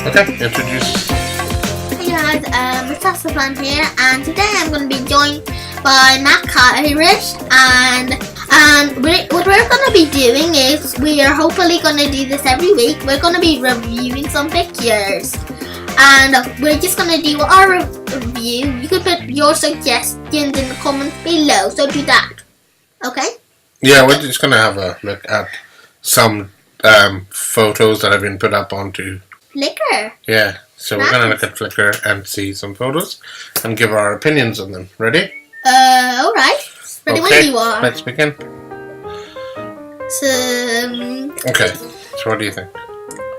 Okay, introduce. Hey guys, it's Hasafan here, and today I'm going to be joined by Mac Irish, and what we're going to be doing is we are hopefully going to do this every week. We're going to be reviewing some pictures, and we're just going to do our review. You can put your suggestions in the comments below, so do that. Okay? Yeah, we're just going to have a look at some photos that have been put up onto Flickr. Yeah, so we're going to look at Flickr and see some photos and give our opinions on them. Ready? Alright. Ready when you are. Let's begin. Okay, so what do you think?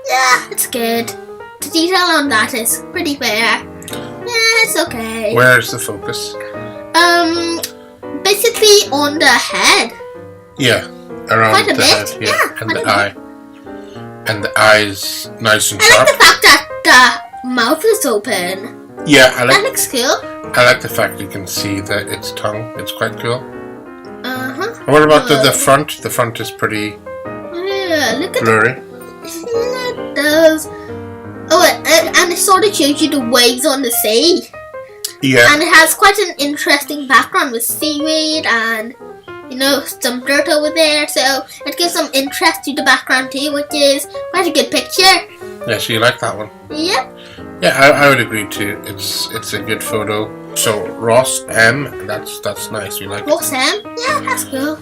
Yeah, it's good. The detail on that is pretty fair. Yeah, it's okay. Where's the focus? Basically on the head. Yeah, around Quite a the bit. head. Yeah, and quite the a eye. And the eye's nice and I sharp. like the fact that the mouth is open. Yeah, That looks cool. I like the fact you can see that its tongue. It's quite cool. Uh-huh. What about the front? The front is pretty Yeah, look at blurry. it does. Oh, and it sort of shows you the waves on the sea. Yeah. And it has quite an interesting background with seaweed and, you know, some dirt over there. So it gives some interest to the background too, which is quite a good picture. Yeah, so you like that one? Yep. Yeah, I would agree too. It's a good photo. So Ross M, that's nice. You like it? Ross M? Yeah, that's cool.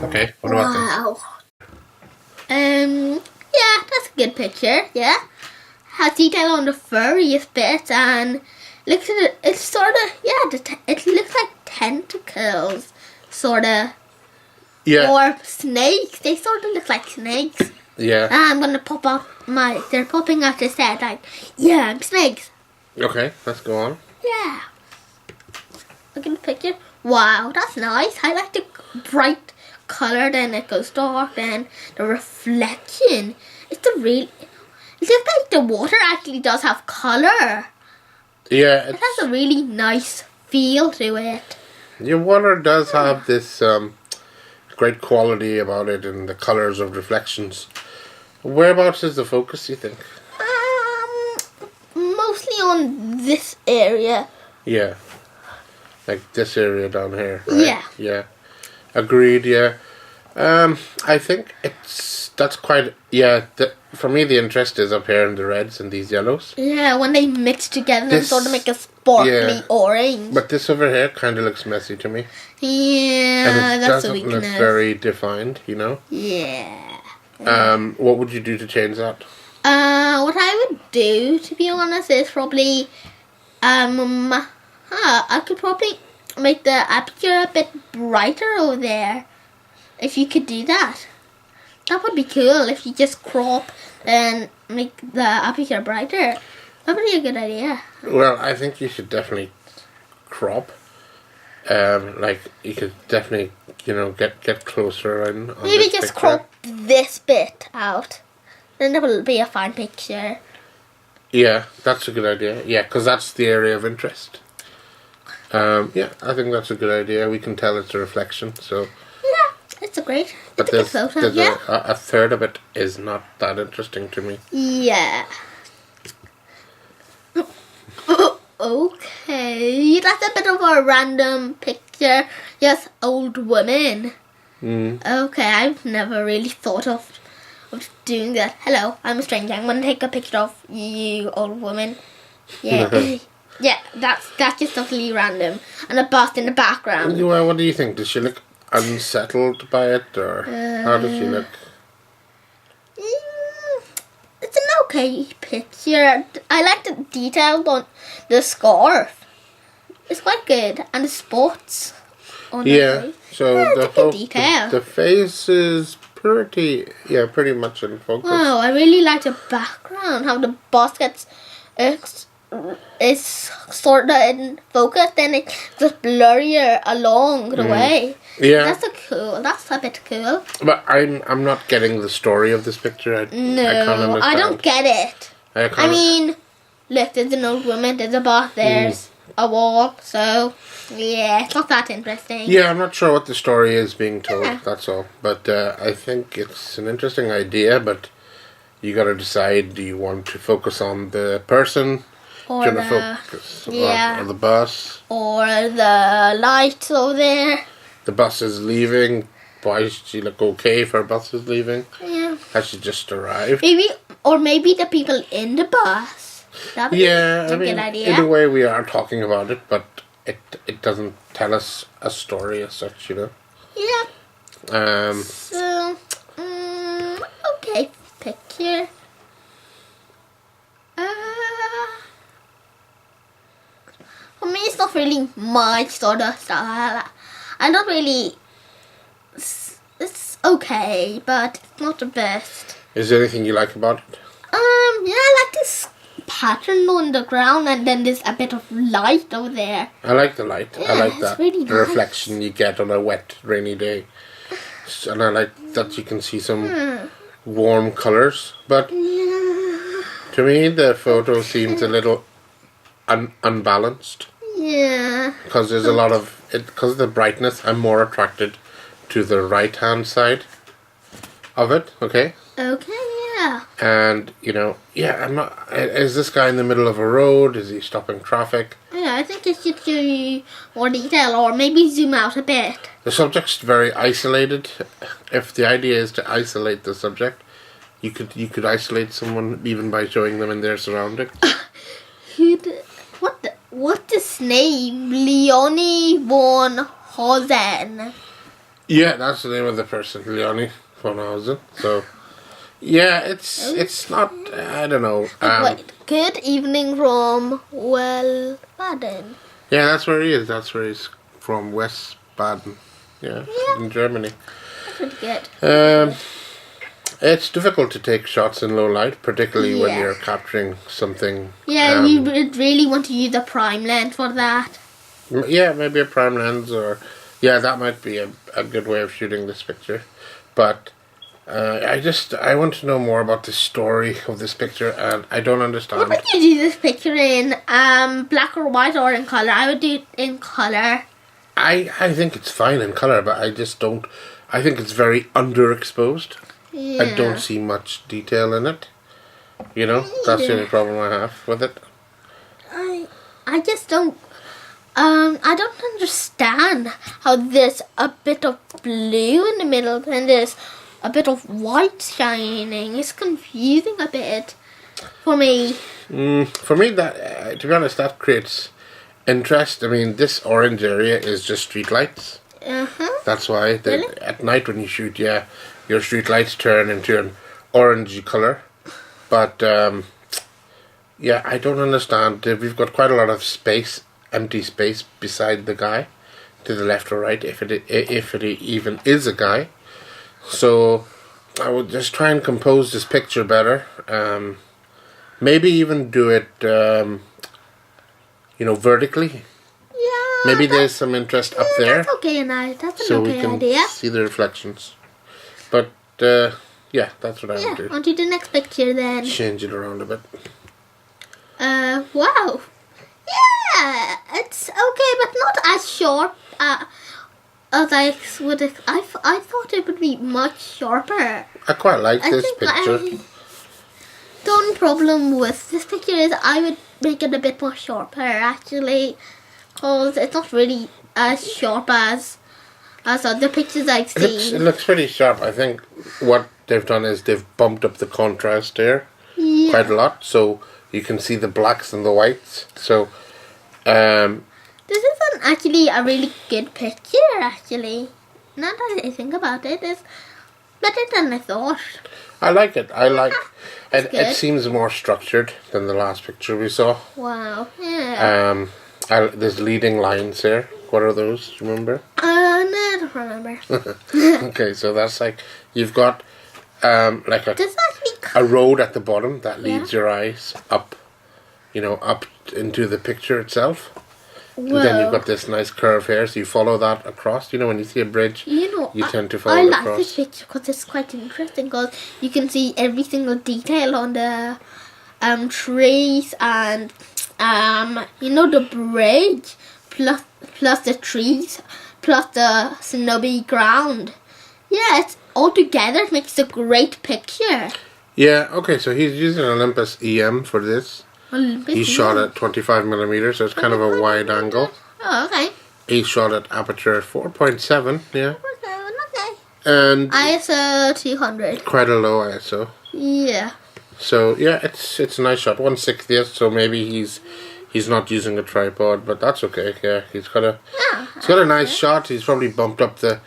Okay, what about Wow. Yeah, that's a good picture. Yeah. Has detail on the furriest bit and looks at it. It's sort of it looks like tentacles, sort of. Yeah. Or snakes. They sort of look like snakes. Yeah. I'm gonna pop out they're popping out his head like, yeah, I'm snakes. Okay, let's go on. Yeah. Look at the picture. Wow, that's nice. I like the bright color, then it goes dark, then the reflection. It looks like the water actually does have color. Yeah, It has a really nice feel to it. your water does have this great quality about it and the colors of reflections. Whereabouts is the focus, you think? Mostly on this area. Yeah. Like this area down here, right? Yeah. Yeah. Agreed, yeah. I think that's quite, for me the interest is up here in the reds and these yellows. Yeah, when they mix together and sort of make a sparkly orange. But this over here kind of looks messy to me. Yeah, And it that's a doesn't weakness. look very defined, you know? Yeah. What would you do to change that? What I would do, to be honest, is probably, I could probably make the aperture a bit brighter over there. If you could do that. That would be cool if you just crop and make the aperture brighter. That would be a good idea. Well, I think you should definitely crop. Like you could definitely, get closer on Maybe this just picture. crop this bit out. Then it will be a fine picture. Yeah, that's a good idea. Yeah, because that's the area of interest. Yeah, I think that's a good idea. We can tell it's a reflection, so. Yeah, it's a great photo. There's Yeah. a third of it is not that interesting to me. Yeah. Okay, that's a bit of a random picture. Yes, old woman. Okay, I've never really thought of doing that. Hello, I'm a stranger. I'm gonna take a picture of you, old woman. Yeah, yeah, that's just totally random. And a bus in the background. Well, what do you think? Does she look unsettled by it, or how does she look? It's an okay picture. I like the detail on the scarf. It's quite good, and the spots on the face. So it's a good detail. the face is pretty much in focus. Wow, I really like the background. How the boss gets is sort of in focus, then it just blurrier along the way. Yeah, That's a bit cool. but I'm not getting the story of this picture. I can't understand. I don't get it. I mean, look, there's an old woman, there's a boss, there's a wall. So yeah, it's not that interesting. Yeah, I'm not sure what the story is being told. Yeah. That's all. But I think it's an interesting idea. But you got to decide: do you want to focus on the person, Or do you the want to focus yeah. on the bus? or the lights over there. The bus is leaving. Why should she look okay if her bus is leaving? Yeah. Has she just arrived? Maybe the people in the bus. That would be a good idea. In a way we are talking about it, but it doesn't tell us a story as such, you know. Yeah. So, okay, picture. For me, it's not really my sort of style. I don't really. It's okay, but it's not the best. Is there anything you like about it? Yeah, I like this pattern on the ground, and then there's a bit of light over there. I like the light. Yeah, I like it's that. really the nice. reflection you get on a wet, rainy day. And I like that you can see some warm colours. But Yeah. to me, the photo seems a little unbalanced. Yeah. Because there's a lot of... Because of the brightness, I'm more attracted to the right-hand side of it, okay? Okay, yeah. And, you know, yeah, I'm not... Is this guy in the middle of a road? Is he stopping traffic? Yeah, I think it should show you more detail, or maybe zoom out a bit. The subject's very isolated. If the idea is to isolate the subject, you could isolate someone even by showing them in their surroundings. What's his name? Leonie von Hosen. Yeah, that's the name of the person, Leonie von Hausen. So, yeah, it's not, I don't know. Wait, good evening from Baden. Yeah, that's where he is. That's where he's from, West Baden. Yeah, in Germany. That's pretty good. It's difficult to take shots in low light, particularly when Yeah. you're capturing something. Yeah, we would really want to use a prime lens for that. Yeah, maybe a prime lens, or yeah, that might be a good way of shooting this picture. But I want to know more about the story of this picture, and I don't understand. What would you do this picture in? Black or white or in color? I would do it in color. I think it's fine in color, but I just don't. I think it's very underexposed. Yeah. I don't see much detail in it. You know, that's the only problem I have with it. I just don't. I don't understand how there's a bit of blue in the middle and there's a bit of white shining. It's confusing a bit for me. For me, that to be honest, that creates interest. I mean, this orange area is just street lights. That's why Really? at night when you shoot, yeah, your street lights turn into an orangey color. But yeah, I don't understand. We've got quite a lot of space, empty space beside the guy, to the left or right, if it even is a guy. So I would just try and compose this picture better. Maybe even do it, you know, vertically. Yeah. Maybe there's some interest up there, That's okay, that's so an we okay can idea. see the reflections. But yeah, that's what I would do. On to the next picture then. Change it around a bit. Wow. Yeah, it's okay, but not as sharp as I would. I thought it would be much sharper. I quite like I this think picture. The only problem with this picture is I would make it a bit more sharper actually, because it's not really as sharp as other pictures I've seen. It looks pretty sharp. I think what they've done is they've bumped up the contrast here quite a lot, so you can see the blacks and the whites. So this isn't actually a really good picture actually. Now that I think about it, it's better than I thought. I like it. I like it. good. It seems more structured than the last picture we saw. Wow. Yeah. There's leading lines here. What are those? Do you remember? No, I don't remember. Okay, so that's like you've got like Does that actually a road at the bottom that leads Yeah. your eyes up, you know, up into the picture itself. Whoa. And then you've got this nice curve here, so you follow that across. You know, when you see a bridge, you tend to follow I it like across. this picture because it's quite interesting because you can see every single detail on the trees and you know, the bridge plus the trees plus the snowy ground. Yeah, it's all together. It makes a great picture. Yeah. Okay. So he's using an Olympus EM for this. He shot at 25mm, so it's kind of a wide angle. Oh, okay. He shot at aperture 4.7. Yeah. Okay. And ISO 200. quite a low ISO. Yeah. So yeah, it's a nice shot. 1/60th. So maybe he's not using a tripod, but that's okay. Yeah, he's got a nice shot. He's probably bumped up the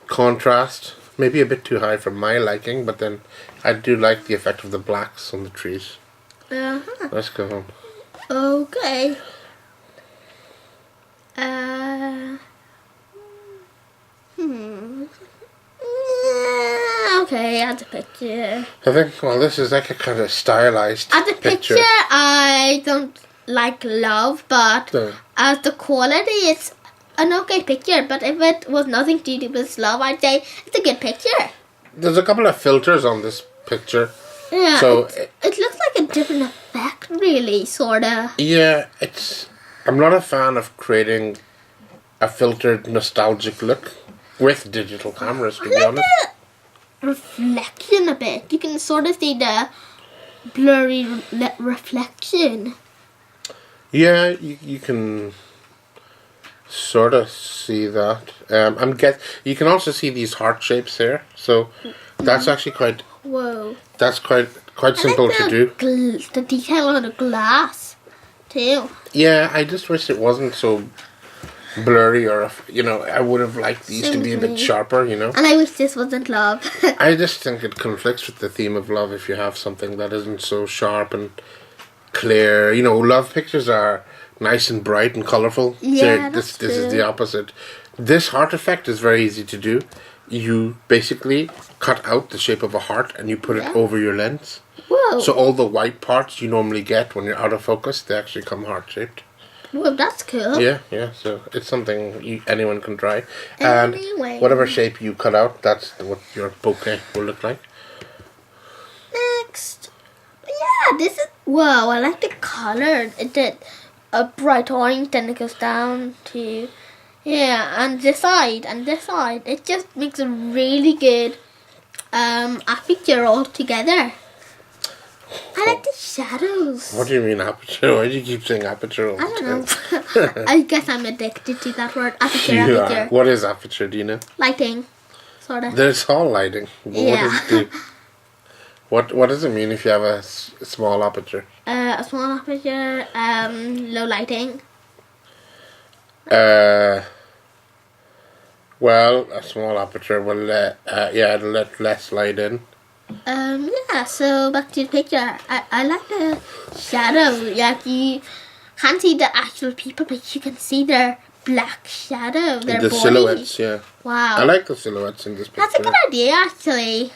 contrast, maybe a bit too high for my liking, but then I do like the effect of the blacks on the trees. Let's go home. Okay. Okay, add the picture. I think, well, this is like a kind of stylized At the picture, I don't like love, but No. as the quality, it's an okay picture. But if it was nothing to do with love, I'd say it's a good picture. There's a couple of filters on this picture. Yeah, So it looks like a different effect, really, sorta. yeah, I'm not a fan of creating a filtered nostalgic look with digital cameras, to be honest. The reflection a bit. You can sort of see the blurry reflection. Yeah, you can sort of see that. You can also see these heart shapes here, so that's actually quite. Whoa. That's quite simple to do. The detail on the glass, too. Yeah, I just wish it wasn't so blurry, or I would have liked these to be a bit sharper, And I wish this wasn't love. I just think it conflicts with the theme of love if you have something that isn't so sharp and clear. Love pictures are nice and bright and colourful. Yeah, this is the opposite. This heart effect is very easy to do. You basically cut out the shape of a heart and you put it over your lens. Whoa. So all the white parts you normally get when you're out of focus, they actually come heart-shaped. Whoa, that's cool. Yeah, so it's something anyone can try. And Anyway. whatever shape you cut out, that's what your bouquet will look like. Next. Yeah, this is... Whoa, I like the color. It did a bright orange, then it goes down to... Yeah, and this side, It just makes a really good a picture all together. I like the shadows. What do you mean aperture? Why do you keep saying aperture all the I don't time? know. I guess I'm addicted to that word. Aperture, You are. aperture. What is aperture, do you know? Lighting, sort of. There's all lighting. But what does it do? What does it mean if you have a small aperture? A small aperture, low lighting. Well, a small aperture will it'll let less light in. Yeah, so back to the picture. I like the shadow. Yeah, you can't see the actual people, but you can see their black shadow, their The body. silhouettes, yeah. Wow. I like the silhouettes in this picture. That's a good idea, actually.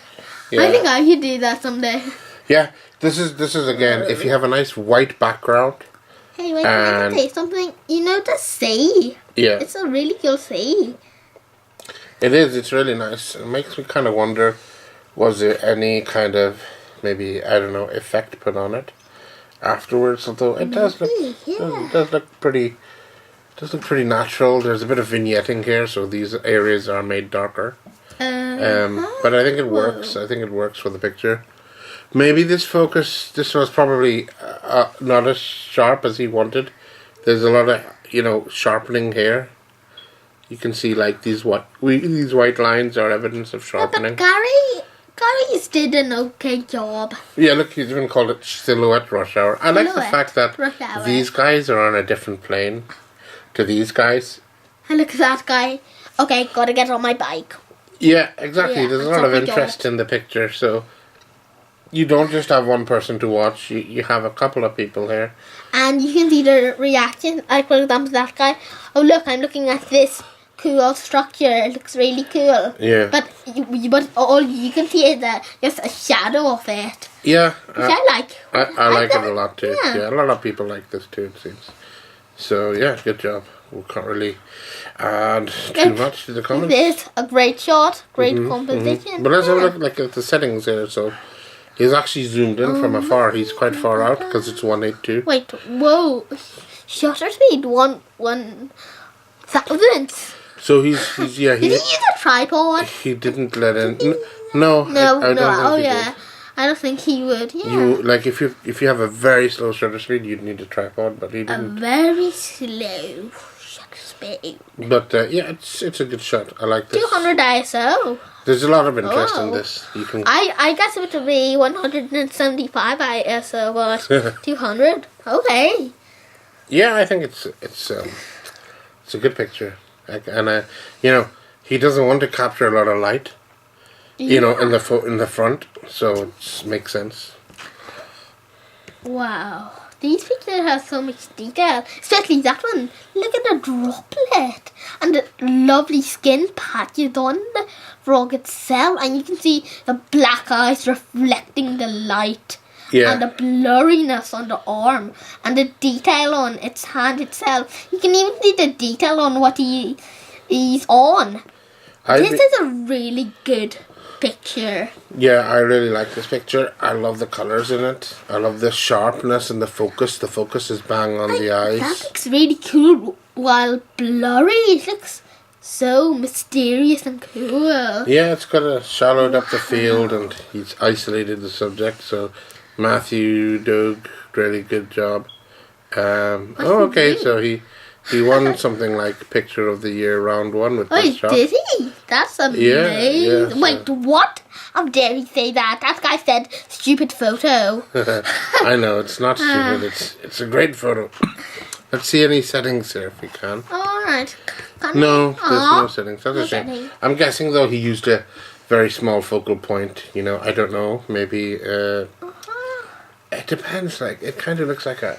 Yeah. I think I should do that someday. Yeah, this is again, if you have a nice white background. Hey, wait, can I say something? You know the sea? Yeah. It's a really cool sea. It is, it's really nice. It makes me kind of wonder, was there any kind of, maybe, I don't know, effect put on it afterwards? Although it does look, it does look pretty natural. There's a bit of vignetting here, so these areas are made darker. But I think it works. I think it works for the picture. Maybe this was probably not as sharp as he wanted. There's a lot of, sharpening here. You can see like these white lines are evidence of sharpening. But Gary's did an okay job. Yeah, look, he's even called it silhouette rush hour. I like the fact that rush hour. these guys are on a different plane to these guys. And look at that guy. Okay, gotta get on my bike. Yeah, exactly. Yeah, There's a it's lot of a good interest in the picture, so you don't just have one person to watch. You have a couple of people here. And you can see the reaction. Like, for example, that guy. Oh, look, I'm looking at this cool structure. It looks really cool. Yeah. But all you can see is just a shadow of it. Yeah. Which I like. I like it a lot too. Yeah. Yeah, a lot of people like this too, it seems. So, yeah, good job. We can't really add too much to the comments. This is a great shot, great composition. But let's have a look at the settings here. So, He's actually zoomed in from afar. He's quite far out because it's 182. Wait, whoa. Shutter speed 1,000. So he's yeah. Did he use a tripod? He didn't let in. No, No, I don't think oh he yeah. did. I don't think he would. Yeah. You like if you have a very slow shutter speed, you'd need a tripod, but he a didn't. very slow shutter speed. But yeah, it's a good shot. I like this. 200 ISO. There's a lot of interest in Oh. this. You can. I guess it would be 175 ISO, but 200. Okay. Yeah, I think it's a good picture, and he doesn't want to capture a lot of light. In the front, so it makes sense. Wow. These pictures have so much detail, especially that one. Look at the droplet and the lovely skin patches on the frog itself, and you can see the black eyes reflecting the light. Yeah. And the blurriness on the arm and the detail on its hand itself. You can even see the detail on what he's on. This is a really good picture. Yeah, I really like this picture. I love the colours in it. I love the sharpness and the focus. The focus is bang on the eyes. That looks really cool while blurry. It looks so mysterious and cool. Yeah, it's got a shallowed up the field and he's isolated the subject. So Matthew, Doug, really good job. Okay, so he won something like Picture of the Year round 1 with this shot. Did he? That's amazing. Yeah, Wait, what? How dare he say that? That guy said stupid photo. I know, it's not stupid. It's a great photo. Let's see any settings here if we can. Alright. No, there's no settings. That's a shame. Settings. I'm guessing though he used a very small focal point. I don't know. Maybe it depends. Like it kind of looks like a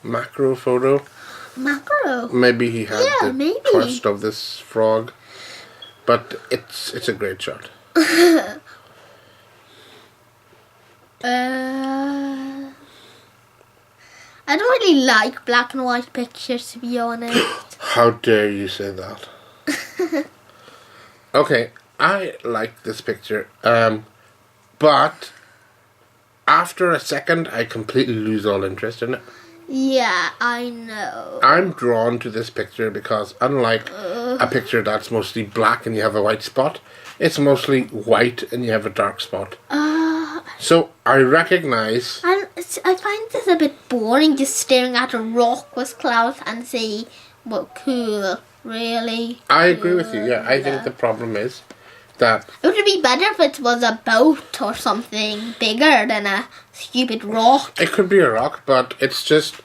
macro photo. Macro. Maybe he had the maybe. twist of this frog, but it's a great shot. I don't really like black and white pictures, to be honest. How dare you say that? Okay, I like this picture, but after a second, I completely lose all interest in it. Yeah, I know. I'm drawn to this picture because unlike a picture that's mostly black and you have a white spot, it's mostly white and you have a dark spot. So I recognize... I find this a bit boring, just staring at a rock with clouds and see what cool, really. I agree with you, yeah. I think the problem is that... It would be better if it was a boat or something bigger than a stupid rock. It could be a rock, but it's just...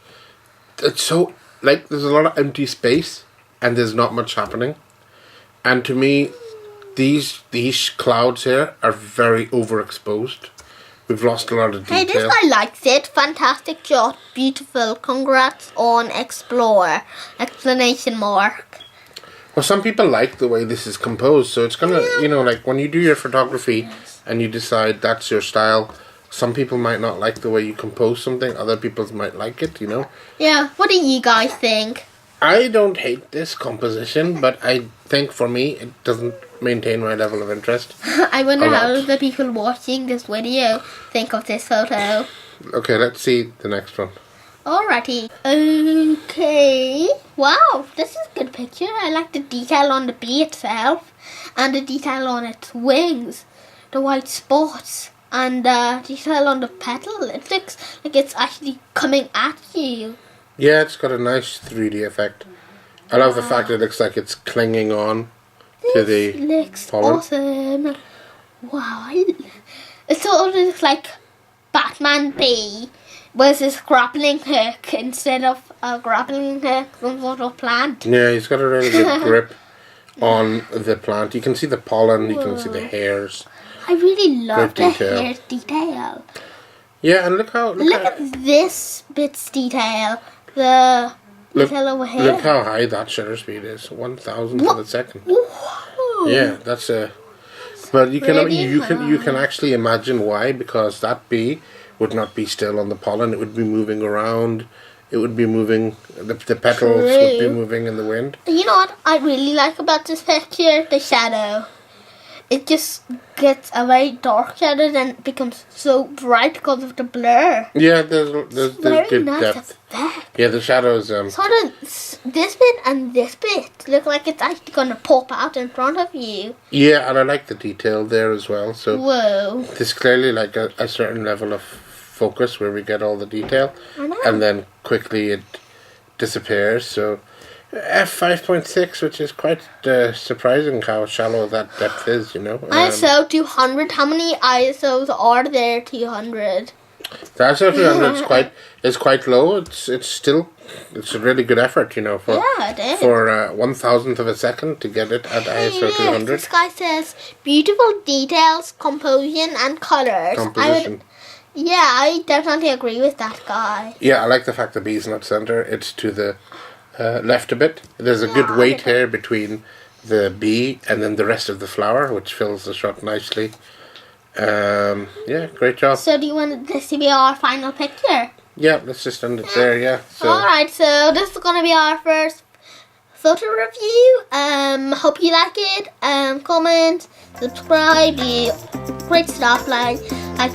It's so... Like, there's a lot of empty space and there's not much happening. And to me, these clouds here are very overexposed. We've lost a lot of detail. Hey, this guy likes it. Fantastic shot. Beautiful. Congrats on Explore. Explanation mark. Well, some people like the way this is composed, so it's gonna, like when you do your photography and you decide that's your style, some people might not like the way you compose something, other people might like it, Yeah, what do you guys think? I don't hate this composition, but I think for me it doesn't maintain my level of interest. I wonder how the people watching this video think of this photo. Okay, let's see the next one. Alrighty. Okay. Wow, this is a good picture. I like the detail on the bee itself and the detail on its wings, the white spots, and the detail on the petal. It looks like it's actually coming at you. Yeah, it's got a nice 3D effect. I love the fact it looks like it's clinging on to the looks pollen. awesome. Wow. It sort of looks like Batman bee with his grappling hook instead of a grappling hook, some sort of plant. Yeah, he's got a really good grip on the plant. You can see the pollen, you can see the hairs. I really love Good the detail. hair detail. Yeah, and look at this bit's detail. The detail over here. Look how high that shutter speed is. 1,000 for the second. Whoa. Yeah, that's a... But you can Really you can actually imagine why, because that bee would not be still on the pollen. It would be moving around. It would be moving. The petals would be moving in the wind. You know what I really like about this picture? The shadow. it just gets a very dark shadow, then it becomes so bright because of the blur. Yeah, there's Very good nice depth. effect. Yeah, the shadows. Sort of this bit and this bit look like it's actually gonna pop out in front of you. Yeah, and I like the detail there as well. So Whoa. there's clearly like a certain level of focus where we get all the detail, I know. and then quickly it disappears. So f5.6, which is quite surprising how shallow that depth is. You know. ISO 200. How many ISOs are there? 200. The ISO 200 is quite low. It's a really good effort. You know, for Yeah, it is. for 1,000th of a second to get it at ISO 200. This guy says beautiful details, composition, and colors. Composition. I definitely agree with that guy. Yeah, I like the fact the B's not center. It's to the left a bit. There's a good Yeah, weight here between the B and then the rest of the flower, which fills the shot nicely. Yeah, great job. So do you want this to be our final picture? Yeah, let's just end it there. Yeah. So Alright, so this is gonna be our first photo review. Hope you like it. Comment, subscribe, you great stuff like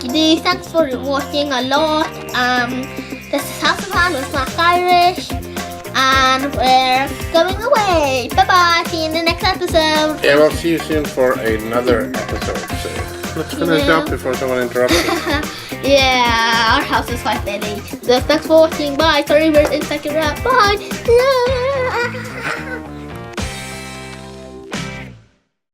you do. Thanks for watching a lot. This is Hasafan with Mac Irish, and we're going away. Bye bye. See you in the next episode. yeah, we'll see you soon for another episode. So let's finish up before someone interrupts us. Yeah, our house is quite busy. So thanks for watching. Bye. Sorry, we're in second round. Bye. Yeah.